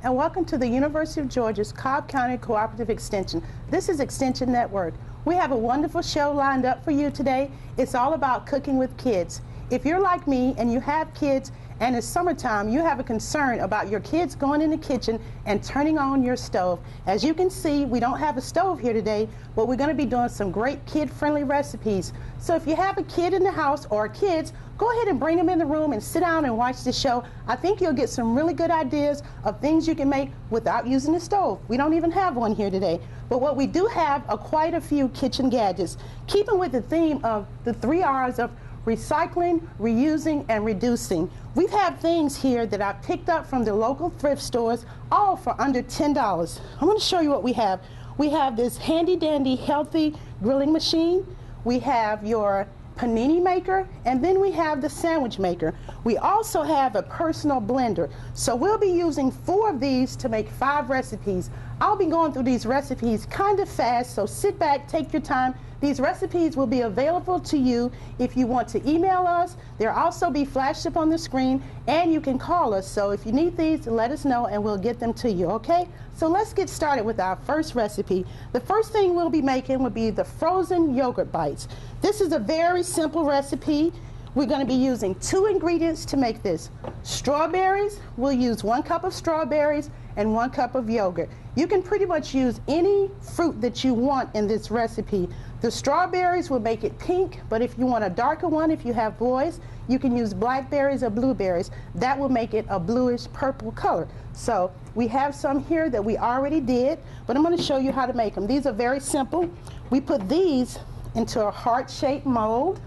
and welcome to the University of Georgia's Cobb County Cooperative Extension. This is Extension Network. We have a wonderful show lined up for you today. It's all about cooking with kids. If you're like me and you have kids and it's summertime, you have a concern about your kids going in the kitchen and turning on your stove. As you can see, we don't have a stove here today, but we're going to be doing some great kid-friendly recipes. So if you have a kid in the house or kids, go ahead and bring them in the room and sit down and watch the show. I think you'll get some really good ideas of things you can make without using the stove. We don't even have one here today. But what we do have are quite a few kitchen gadgets, keeping with the theme of the 3 R's of recycling, reusing, and reducing. We have things here that I picked up from the local thrift stores, all for under $10. I'm going to show you what we have. We have this handy dandy healthy grilling machine. We have your panini maker, and then we have the sandwich maker. We also have a personal blender. So we'll be using 4 of these to make 5 recipes. I'll be going through these recipes kind of fast, so sit back, take your time. These recipes will be available to you if you want to email us. They'll also be flashed up on the screen, and you can call us. So if you need these, let us know and we'll get them to you, okay? So let's get started with our first recipe. The first thing we'll be making will be the frozen yogurt bites. This is a very simple recipe. We're going to be using 2 ingredients to make this. Strawberries, we'll use 1 cup of strawberries and 1 cup of yogurt. You can pretty much use any fruit that you want in this recipe. The strawberries will make it pink, but if you want a darker one, if you have boys, you can use blackberries or blueberries. That will make it a bluish purple color. So we have some here that we already did, but I'm going to show you how to make them. These are very simple. We put these into a heart-shaped mold,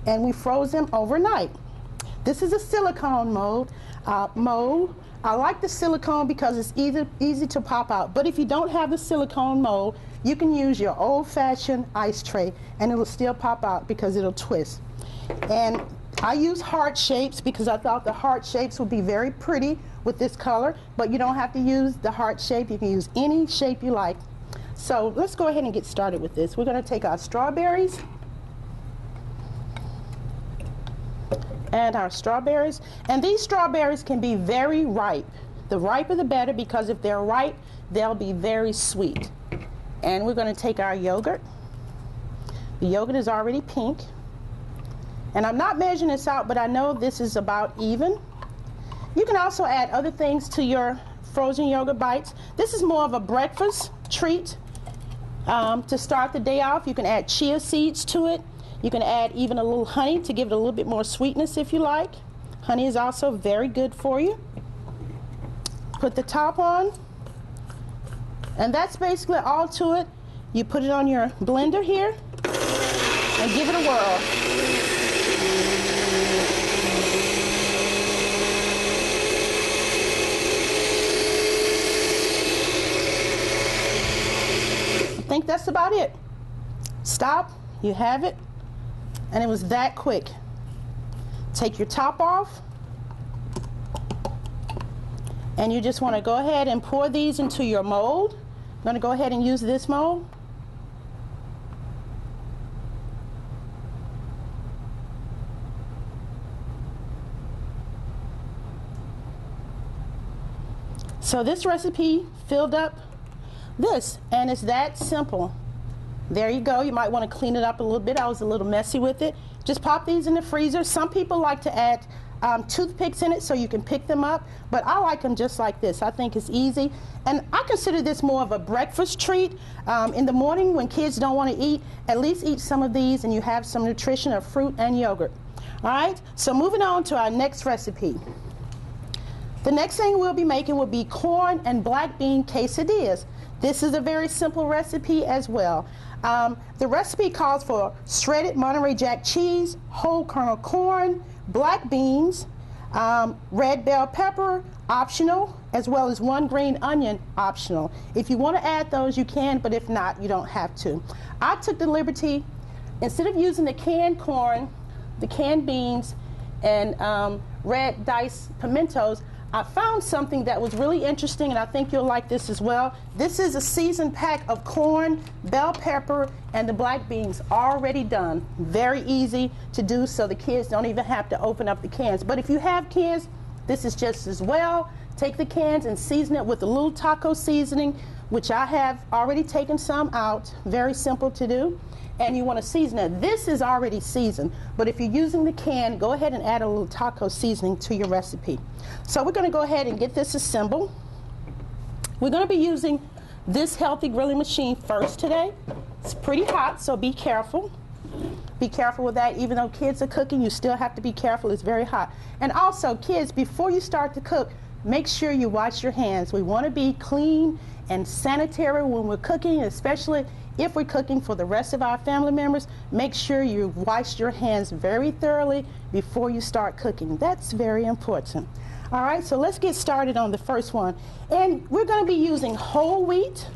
and we froze them overnight. This is a silicone mold. I like the silicone because it's easy to pop out, but if you don't have the silicone mold, you can use your old-fashioned ice tray and it'll still pop out because it'll twist. And I use heart shapes because I thought the heart shapes would be very pretty with this color, but you don't have to use the heart shape. You can use any shape you like. So let's go ahead and get started with this. We're going to take our strawberries and these strawberries can be very ripe. The riper the better, because if they're ripe, they'll be very sweet. And we're going to take our yogurt. The yogurt is already pink. And I'm not measuring this out, but I know this is about even. You can also add other things to your frozen yogurt bites. This is more of a breakfast treat to start the day off. You can add chia seeds to it. You can add even a little honey to give it a little bit more sweetness if you like. Honey is also very good for you. Put the top on. And that's basically all to it. You put it on your blender here and give it a whirl. I think that's about it. Stop. You have it. And it was that quick. Take your top off. And you just want to go ahead and pour these into your mold. I'm going to go ahead and use this mold. So this recipe filled up this, and it's that simple. There you go. You might want to clean it up a little bit. I was a little messy with it. Just pop these in the freezer. Some people like to add toothpicks in it so you can pick them up, but I like them just like this. I think it's easy, and I consider this more of a breakfast treat. In the morning when kids don't want to eat, at least eat some of these and you have some nutrition of fruit and yogurt. All right, so moving on to our next recipe. The next thing we'll be making will be corn and black bean quesadillas. This is a very simple recipe as well. The recipe calls for shredded Monterey Jack cheese, whole kernel corn, black beans, red bell pepper, optional, as well as 1 green onion, optional. If you want to add those, you can, but if not, you don't have to. I took the liberty, instead of using the canned corn, the canned beans, and red diced pimentos, I found something that was really interesting, and I think you'll like this as well. This is a seasoned pack of corn, bell pepper, and the black beans already done. Very easy to do, so the kids don't even have to open up the cans. But if you have kids, this is just as well take the cans and season it with a little taco seasoning, which I have already taken some out. Very simple to do. And you want to season it. This is already seasoned, but if you're using the can, go ahead and add a little taco seasoning to your recipe. So we're going to go ahead and get this assembled. We're going to be using this healthy grilling machine first today. It's pretty hot, so be careful. Be careful with that. Even though kids are cooking, you still have to be careful. It's very hot. And also, kids, before you start to cook, make sure you wash your hands. We want to be clean and sanitary when we're cooking, especially if we're cooking for the rest of our family members. Make sure you wash your hands very thoroughly before you start cooking. That's very important. All right, so let's get started on the first one. And we're going to be using whole wheat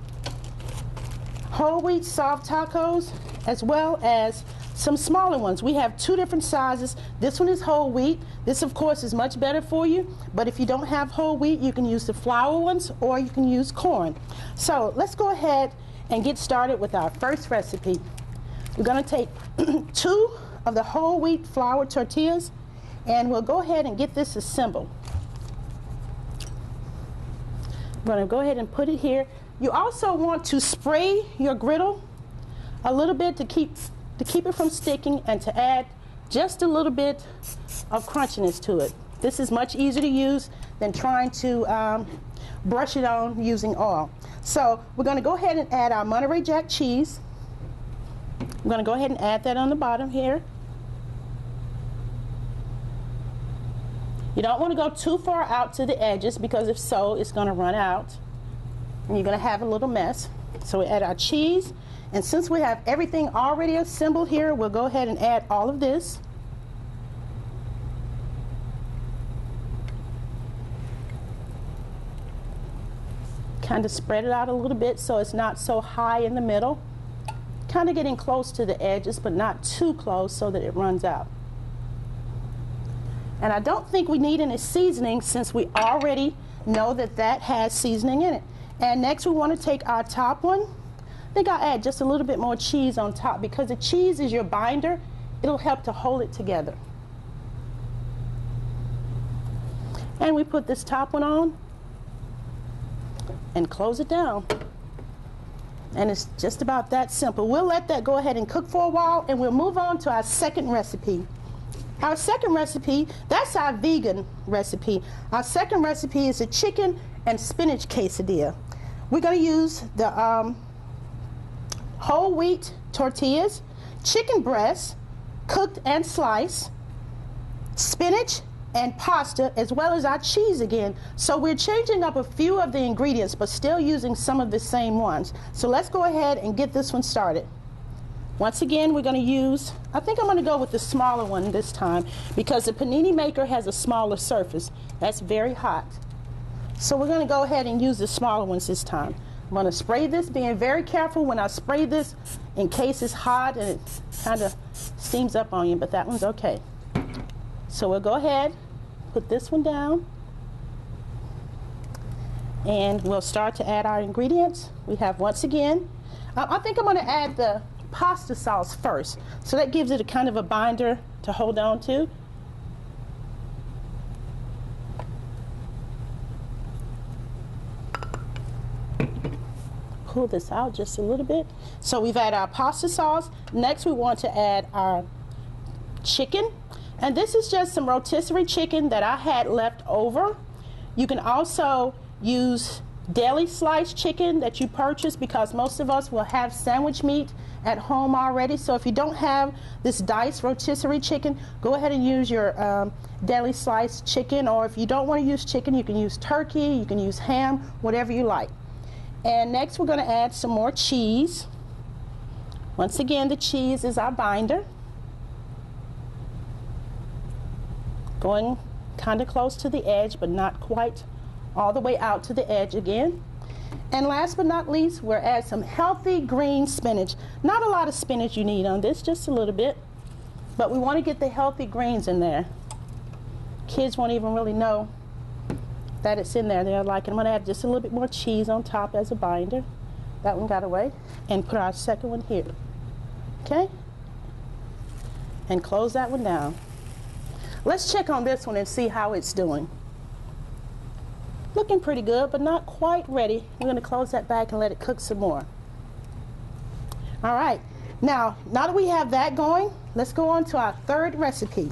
soft tacos, as well as some smaller ones. We have two different sizes. This one is whole wheat. This, of course, is much better for you, but if you don't have whole wheat, you can use the flour ones or you can use corn. So let's go ahead and get started with our first recipe. We're going to take 2 of the whole wheat flour tortillas, and we'll go ahead and get this assembled. I'm going to go ahead and put it here. You also want to spray your griddle a little bit to keep it from sticking, and to add just a little bit of crunchiness to it. This is much easier to use than trying to brush it on using oil. So we're going to go ahead and add our Monterey Jack cheese. I'm going to go ahead and add that on the bottom here. You don't want to go too far out to the edges, because if so, it's going to run out and you're going to have a little mess. So we add our cheese, and since we have everything already assembled here, we'll go ahead and add all of this. Kind of spread it out a little bit so it's not so high in the middle. Kind of getting close to the edges, but not too close so that it runs out. And I don't think we need any seasoning, since we already know that that has seasoning in it. And next we want to take our top one. I think I'll add just a little bit more cheese on top, because the cheese is your binder. It'll help to hold it together. And we put this top one on and close it down. And it's just about that simple. We'll let that go ahead and cook for a while, and we'll move on to our second recipe. Our second recipe, that's our vegan recipe. Our second recipe is a chicken and spinach quesadilla. We're going to use the whole wheat tortillas, chicken breast, cooked and sliced, spinach, and pasta, as well as our cheese again. So we're changing up a few of the ingredients, but still using some of the same ones. So let's go ahead and get this one started. Once again, we're going to use, I think I'm going to go with the smaller one this time, because the panini maker has a smaller surface. That's very hot. So we're going to go ahead and use the smaller ones this time. I'm going to spray this, being very careful when I spray this in case it's hot and it kind of steams up on you, but that one's okay. So we'll go ahead, put this one down, and we'll start to add our ingredients. We have, once again, I think I'm going to add the pasta sauce first, so that gives it a kind of a binder to hold on to. Pull this out just a little bit. So we've added our pasta sauce. Next we want to add our chicken, and this is just some rotisserie chicken that I had left over. You can also use deli sliced chicken that you purchase, because most of us will have sandwich meat at home already. So if you don't have this diced rotisserie chicken, go ahead and use your deli sliced chicken, or if you don't want to use chicken, you can use turkey, you can use ham, whatever you like. And next we're going to add some more cheese. Once again, the cheese is our binder. Going kind of close to the edge, but not quite all the way out to the edge again. And last but not least, we'll add some healthy green spinach. Not a lot of spinach you need on this, just a little bit. But we want to get the healthy greens in there. Kids won't even really know that it's in there. They're like, I'm going to add just a little bit more cheese on top as a binder. That one got away. And put our second one here. Okay? And close that one down. Let's check on this one and see how it's doing. Looking pretty good, but not quite ready. We're going to close that back and let it cook some more. All right, now that we have that going, let's go on to our third recipe.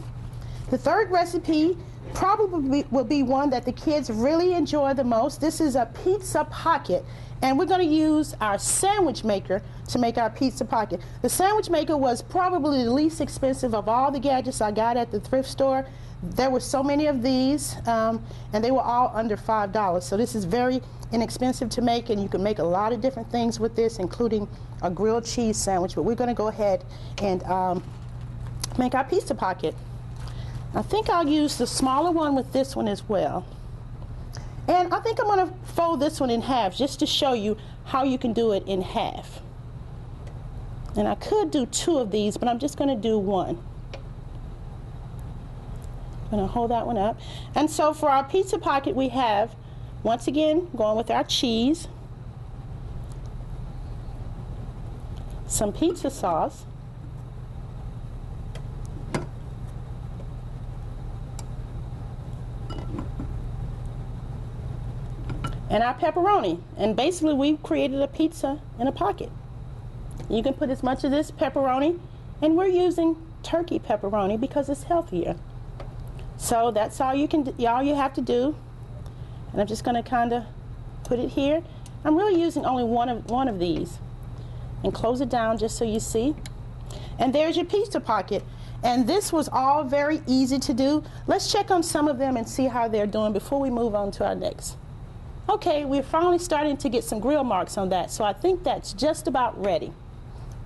The third recipe probably will be one that the kids really enjoy the most. This is a pizza pocket, and we're going to use our sandwich maker to make our pizza pocket. The sandwich maker was probably the least expensive of all the gadgets I got at the thrift store. There were so many of these, and they were all under $5. So this is very inexpensive to make, and you can make a lot of different things with this, including a grilled cheese sandwich. But we're going to go ahead and make our pizza pocket. I think I'll use the smaller one with this one as well. And I think I'm going to fold this one in half just to show you how you can do it in half. And I could do 2 of these, but I'm just going to do 1. I'm going to hold that one up. And so for our pizza pocket, we have, once again, going with our cheese, some pizza sauce, and our pepperoni. And basically we've created a pizza in a pocket. You can put as much of this pepperoni, and we're using turkey pepperoni because it's healthier. So that's all you have to do. And I'm just going to kind of put it here. I'm really using only one of these, and close it down just so you see. And there's your pizza pocket. And this was all very easy to do. Let's check on some of them and see how they're doing before we move on to our next. Okay, we're finally starting to get some grill marks on that, so I think that's just about ready.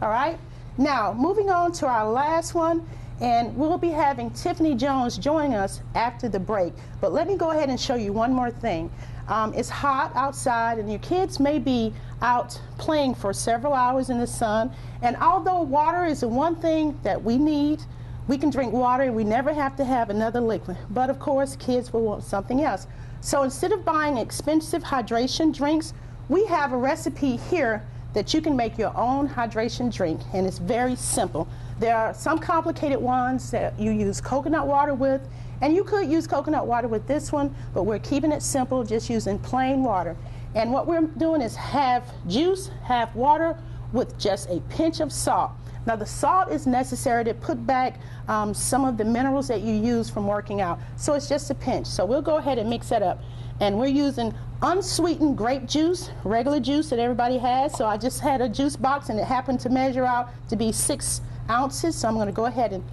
All right, now moving on to our last one, and we'll be having Tiffany Jones join us after the break. But let me go ahead and show you one more thing. It's hot outside, and your kids may be out playing for several hours in the sun, and although water is the one thing that we need, we can drink water and we never have to have another liquid. But of course, kids will want something else. So instead of buying expensive hydration drinks, we have a recipe here that you can make your own hydration drink, and it's very simple. There are some complicated ones that you use coconut water with, and you could use coconut water with this one, but we're keeping it simple, just using plain water. And what we're doing is half juice, half water, with just a pinch of salt. Now the salt is necessary to put back some of the minerals that you use from working out. So it's just a pinch. So we'll go ahead and mix that up. And we're using unsweetened grape juice, regular juice that everybody has. So I just had a juice box, and it happened to measure out to be 6 ounces. So I'm going to go ahead and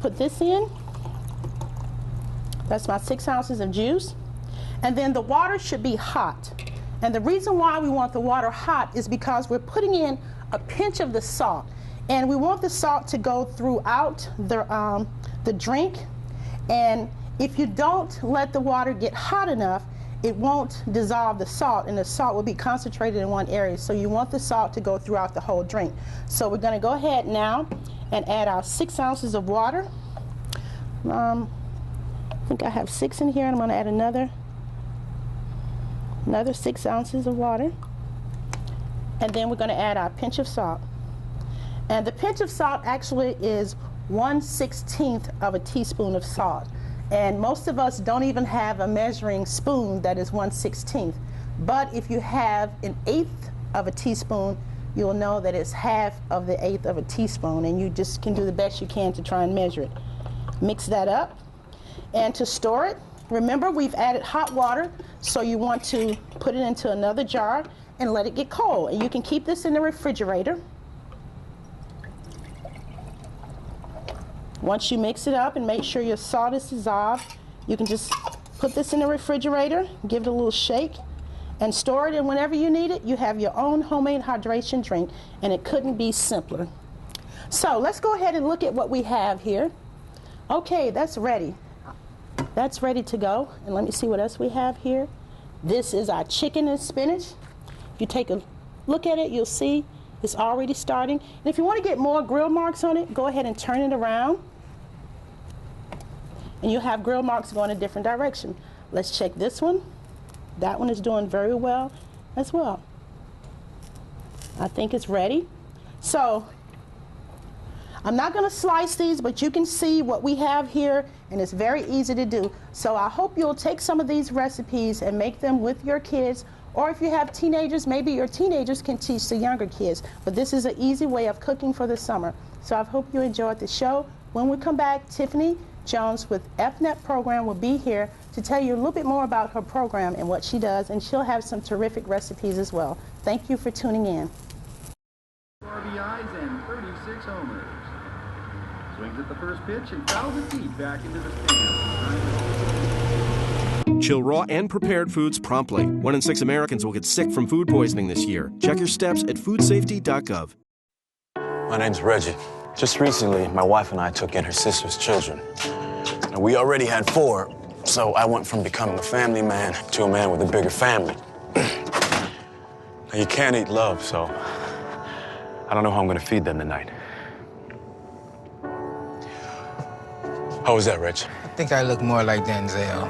put this in. That's my 6 ounces of juice. And then the water should be hot. And the reason why we want the water hot is because we're putting in a pinch of the salt, and we want the salt to go throughout the drink. And if you don't let the water get hot enough, it won't dissolve the salt, and the salt will be concentrated in one area. So you want the salt to go throughout the whole drink. So we're going to go ahead now and add our 6 ounces of water. I think I have 6 in here, and I'm going to add another 6 ounces of water. And then we're going to add our pinch of salt. And the pinch of salt actually is 1/16 of a teaspoon of salt. And most of us don't even have a measuring spoon that is 1/16. But if you have 1/8 of a teaspoon, you'll know that it's half of the 1/8 of a teaspoon, and you just can do the best you can to try and measure it. Mix that up. And to store it, remember we've added hot water, so you want to put it into another jar and let it get cold. And you can keep this in the refrigerator. Once you mix it up and make sure your salt is dissolved, you can just put this in the refrigerator, give it a little shake, and store it. And whenever you need it, you have your own homemade hydration drink, and it couldn't be simpler. So let's go ahead and look at what we have here. Okay, that's ready. That's ready to go. And let me see what else we have here. This is our chicken and spinach. If you take a look at it, you'll see it's already starting. And if you want to get more grill marks on it, go ahead and turn it around. And you'll have grill marks going a different direction. Let's check this one. That one is doing very well as well. I think it's ready. So I'm not going to slice these, but you can see what we have here, and it's very easy to do. So I hope you'll take some of these recipes and make them with your kids, or if you have teenagers, maybe your teenagers can teach the younger kids. But this is an easy way of cooking for the summer. So I hope you enjoyed the show. When we come back, Tiffany Jones with FNET program will be here to tell you a little bit more about her program and what she does, and she'll have some terrific recipes as well. Thank you for tuning in. RBIs and 36 homers. Swings at the first pitch and fouls it deep back into the stands. Chill raw and prepared foods promptly. 1 in 6 Americans will get sick from food poisoning this year. Check your steps at foodsafety.gov. My name's Reggie. Just recently, my wife and I took in her sister's children. And we already had 4, so I went from becoming a family man to a man with a bigger family. Now, you can't eat love, so I don't know how I'm gonna feed them tonight. How was that, Rich? I think I look more like Denzel.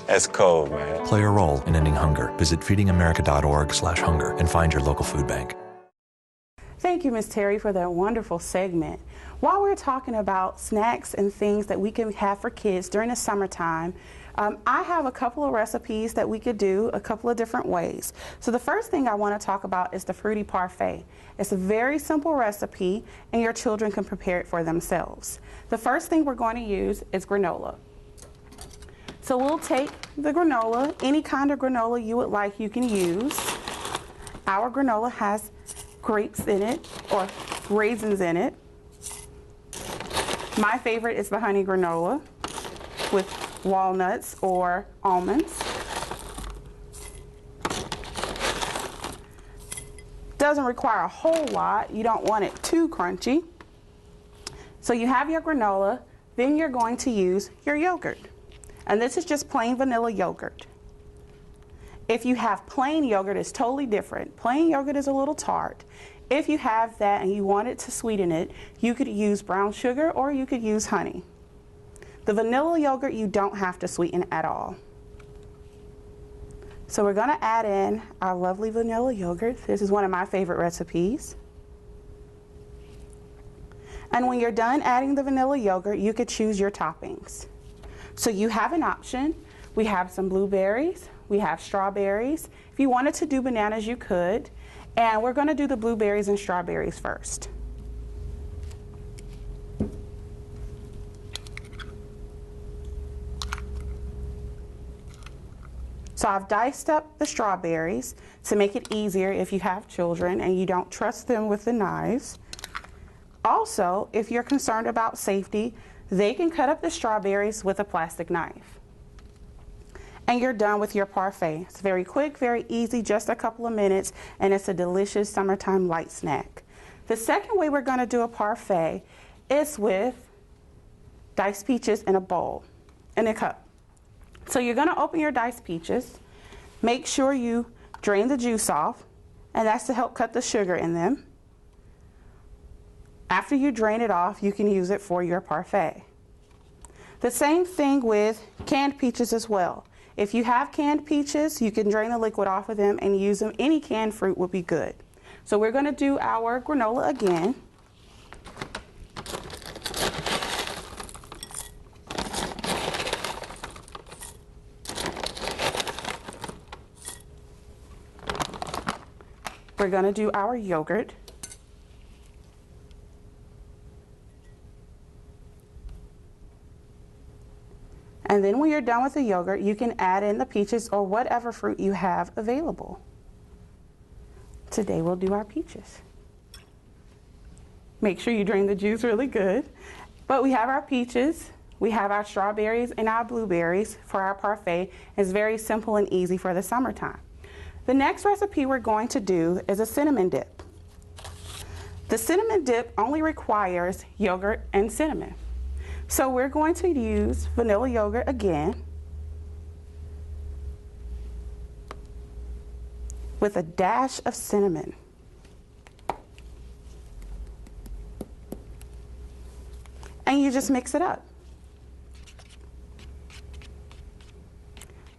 That's cold, man. Play a role in ending hunger. Visit feedingamerica.org/hunger and find your local food bank. Thank you, Ms. Terry, for that wonderful segment. While we're talking about snacks and things that we can have for kids during the summertime, I have a couple of recipes that we could do a couple of different ways. So the first thing I want to talk about is the fruity parfait. It's a very simple recipe, and your children can prepare it for themselves. The first thing we're going to use is granola. So we'll take the granola, any kind of granola you would like you can use. Our granola has grapes in it or raisins in it. My favorite is the honey granola with walnuts or almonds. Doesn't require a whole lot. You don't want it too crunchy. So you have your granola, then you're going to use your yogurt. And this is just plain vanilla yogurt. If you have plain yogurt, it's totally different. Plain yogurt is a little tart. If you have that and you wanted to sweeten it, you could use brown sugar or you could use honey. The vanilla yogurt you don't have to sweeten at all. So we're going to add in our lovely vanilla yogurt. This is one of my favorite recipes. And when you're done adding the vanilla yogurt, you could choose your toppings. So you have an option. We have some blueberries, we have strawberries. If you wanted to do bananas, you could. And we're going to do the blueberries and strawberries first. So I've diced up the strawberries to make it easier if you have children and you don't trust them with the knives. Also, if you're concerned about safety, they can cut up the strawberries with a plastic knife. And you're done with your parfait. It's very quick, very easy, just a couple of minutes, and it's a delicious summertime light snack. The second way we're going to do a parfait is with diced peaches in a bowl, in a cup. So you're going to open your diced peaches, make sure you drain the juice off, and that's to help cut the sugar in them. After you drain it off, you can use it for your parfait. The same thing with canned peaches as well. If you have canned peaches, you can drain the liquid off of them and use them. Any canned fruit would be good. So we're going to do our granola again. We're going to do our yogurt. And then when you're done with the yogurt, you can add in the peaches or whatever fruit you have available. Today we'll do our peaches. Make sure you drain the juice really good. But we have our peaches, we have our strawberries and our blueberries for our parfait. It's very simple and easy for the summertime. The next recipe we're going to do is a cinnamon dip. The cinnamon dip only requires yogurt and cinnamon. So we're going to use vanilla yogurt again with a dash of cinnamon. And you just mix it up.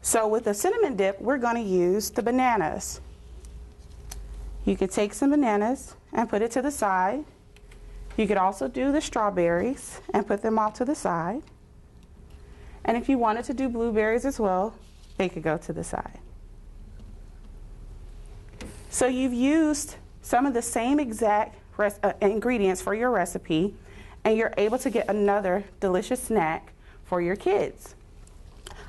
So with the cinnamon dip, we're going to use the bananas. You could take some bananas and put it to the side. You could also do the strawberries and put them off to the side. And if you wanted to do blueberries as well, they could go to the side. So you've used some of the same exact ingredients for your recipe, and you're able to get another delicious snack for your kids.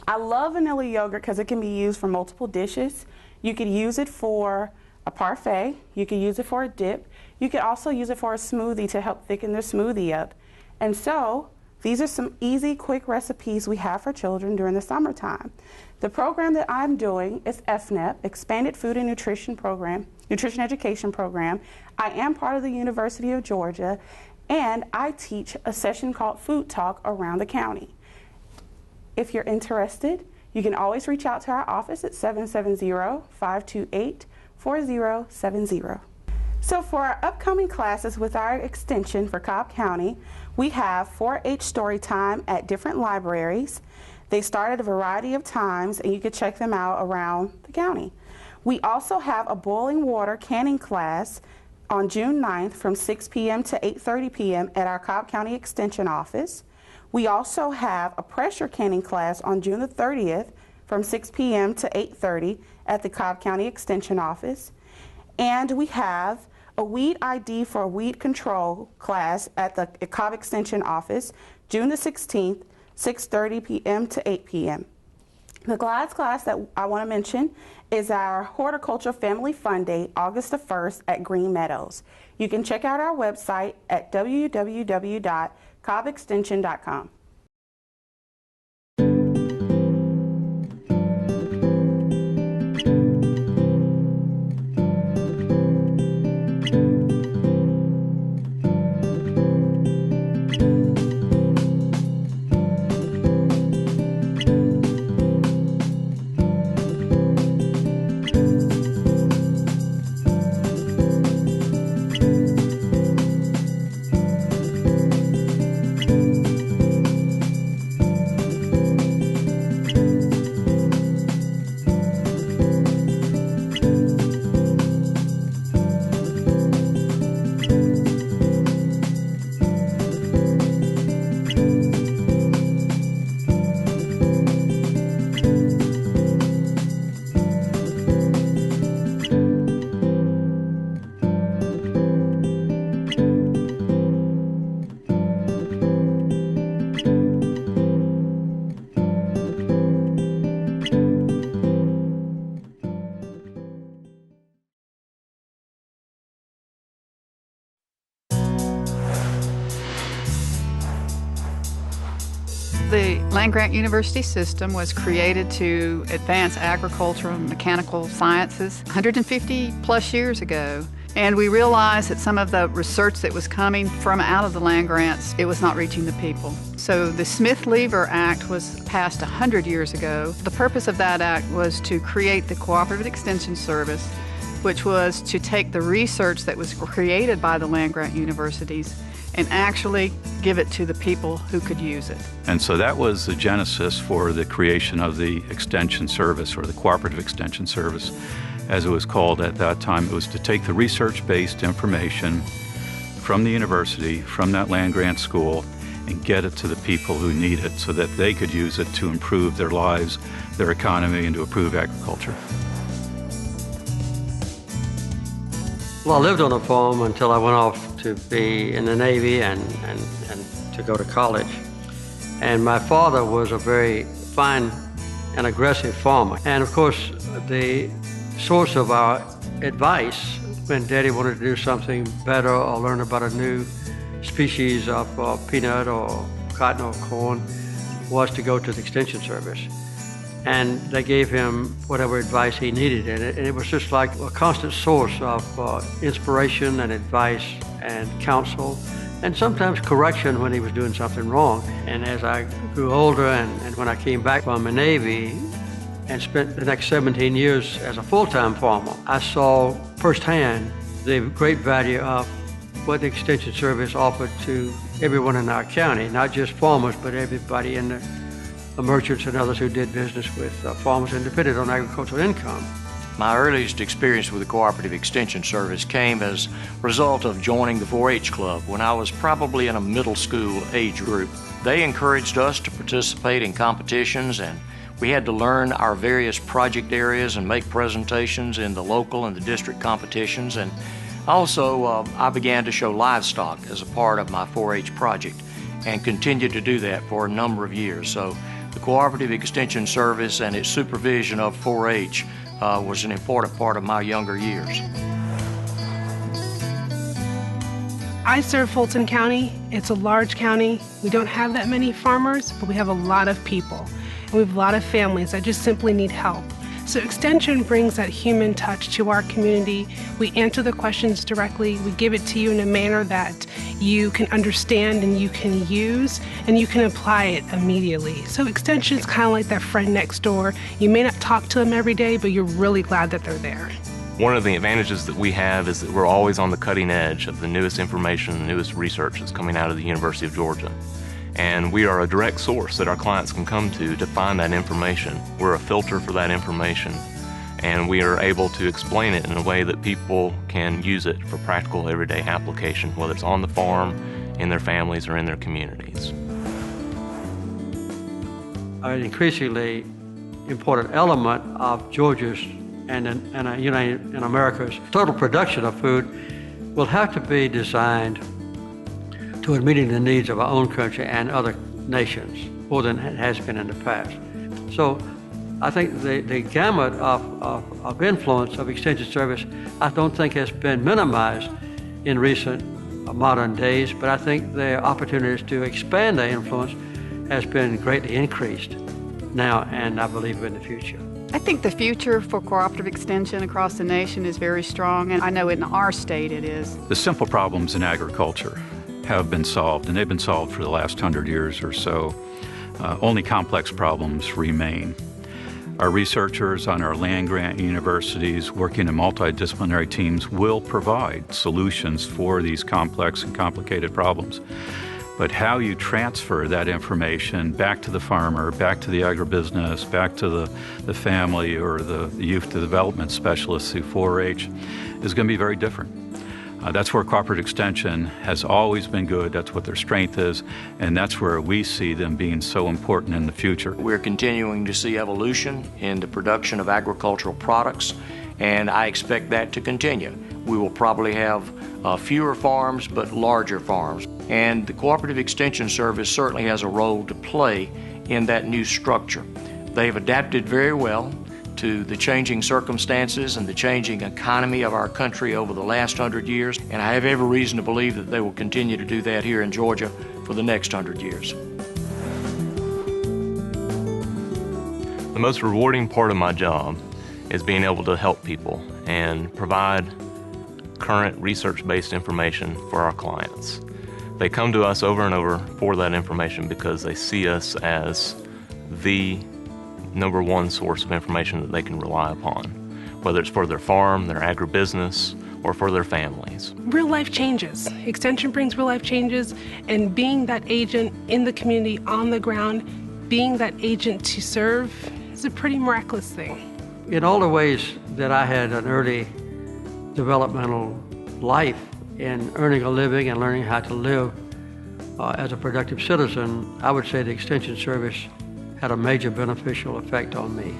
I love vanilla yogurt because it can be used for multiple dishes. You could use it for a parfait, you could use it for a dip, you could also use it for a smoothie to help thicken their smoothie up. And so these are some easy, quick recipes we have for children during the summertime. The program that I'm doing is FNEP, Expanded Food and Nutrition Program, Nutrition Education Program. I am part of the University of Georgia, and I teach a session called Food Talk around the county. If you're interested, you can always reach out to our office at 770-528-4070. So for our upcoming classes with our extension for Cobb County, we have 4-H story time at different libraries. They start at a variety of times, and you can check them out around the county. We also have a boiling water canning class on June 9th from 6 p.m. to 8:30 p.m. at our Cobb County Extension office. We also have a pressure canning class on June the 30th from 6 p.m. to 8:30 at the Cobb County Extension office. And we have a weed ID for weed control class at the Cobb Extension office, June the 16th, 6:30 p.m. to 8 p.m. The last class that I want to mention is our Horticulture Family Fun Day, August the 1st at Green Meadows. You can check out our website at www.cobbextension.com. The land-grant university system was created to advance agricultural and mechanical sciences 150 plus years ago. And we realized that some of the research that was coming from out of the land grants, it was not reaching the people. So the Smith-Lever Act was passed 100 years ago. The purpose of that act was to create the Cooperative Extension Service, which was to take the research that was created by the land-grant universities and actually give it to the people who could use it. And so that was the genesis for the creation of the Extension Service, or the Cooperative Extension Service, as it was called at that time. It was to take the research-based information from the university, from that land-grant school, and get it to the people who need it so that they could use it to improve their lives, their economy, and to improve agriculture. Well, I lived on a farm until I went off to be in the Navy and to go to college. And my father was a very fine and aggressive farmer. And of course, the source of our advice when Daddy wanted to do something better or learn about a new species of peanut or cotton or corn was to go to the Extension Service. And they gave him whatever advice he needed. And it was just like a constant source of inspiration and advice and counsel, and sometimes correction when he was doing something wrong. And as I grew older and when I came back from the Navy and spent the next 17 years as a full-time farmer, I saw firsthand the great value of what the Extension Service offered to everyone in our county, not just farmers, but everybody in the merchants and others who did business with farmers and depended on agricultural income. My earliest experience with the Cooperative Extension Service came as a result of joining the 4-H Club when I was probably in a middle school age group. They encouraged us to participate in competitions, and we had to learn our various project areas and make presentations in the local and the district competitions. And also, I began to show livestock as a part of my 4-H project and continued to do that for a number of years. So the Cooperative Extension Service and its supervision of 4-H was an important part of my younger years. I serve Fulton County. It's a large county. We don't have that many farmers, but we have a lot of people. And we have a lot of families that just simply need help. So Extension brings that human touch to our community. We answer the questions directly. We give it to you in a manner that you can understand and you can use, and you can apply it immediately. So Extension is kind of like that friend next door. You may not talk to them every day, but you're really glad that they're there. One of the advantages that we have is that we're always on the cutting edge of the newest information, the newest research that's coming out of the University of Georgia. And we are a direct source that our clients can come to find that information. We're a filter for that information, and we are able to explain it in a way that people can use it for practical everyday application, whether it's on the farm, in their families, or in their communities. An increasingly important element of Georgia's and in America's total production of food will have to be designed toward meeting the needs of our own country and other nations more than it has been in the past. So I think the gamut of influence of Extension Service I don't think has been minimized in recent modern days, but I think the opportunities to expand that influence has been greatly increased now and I believe in the future. I think the future for cooperative extension across the nation is very strong, and I know in our state it is. The simple problems in agriculture have been solved, and they've been solved for the last 100 years or so. Only complex problems remain. Our researchers on our land-grant universities working in multidisciplinary teams will provide solutions for these complex and complicated problems. But how you transfer that information back to the farmer, back to the agribusiness, back to the family or the youth development specialists through 4-H is going to be very different. That's where cooperative extension has always been good. That's what their strength is, and that's where we see them being so important in the future. We're continuing to see evolution in the production of agricultural products, and I expect that to continue. We will probably have fewer farms, but larger farms. And the Cooperative Extension Service certainly has a role to play in that new structure. They've adapted very well to the changing circumstances and the changing economy of our country over the last 100 years, and I have every reason to believe that they will continue to do that here in Georgia for the next 100 years. The most rewarding part of my job is being able to help people and provide current research-based information for our clients. They come to us over and over for that information because they see us as the number one source of information that they can rely upon, whether it's for their farm, their agribusiness, or for their families. Real life changes. Extension brings real life changes, and being that agent in the community on the ground, being that agent to serve is a pretty miraculous thing. In all the ways that I had an early developmental life in earning a living and learning how to live as a productive citizen, I would say the Extension Service had a major beneficial effect on me.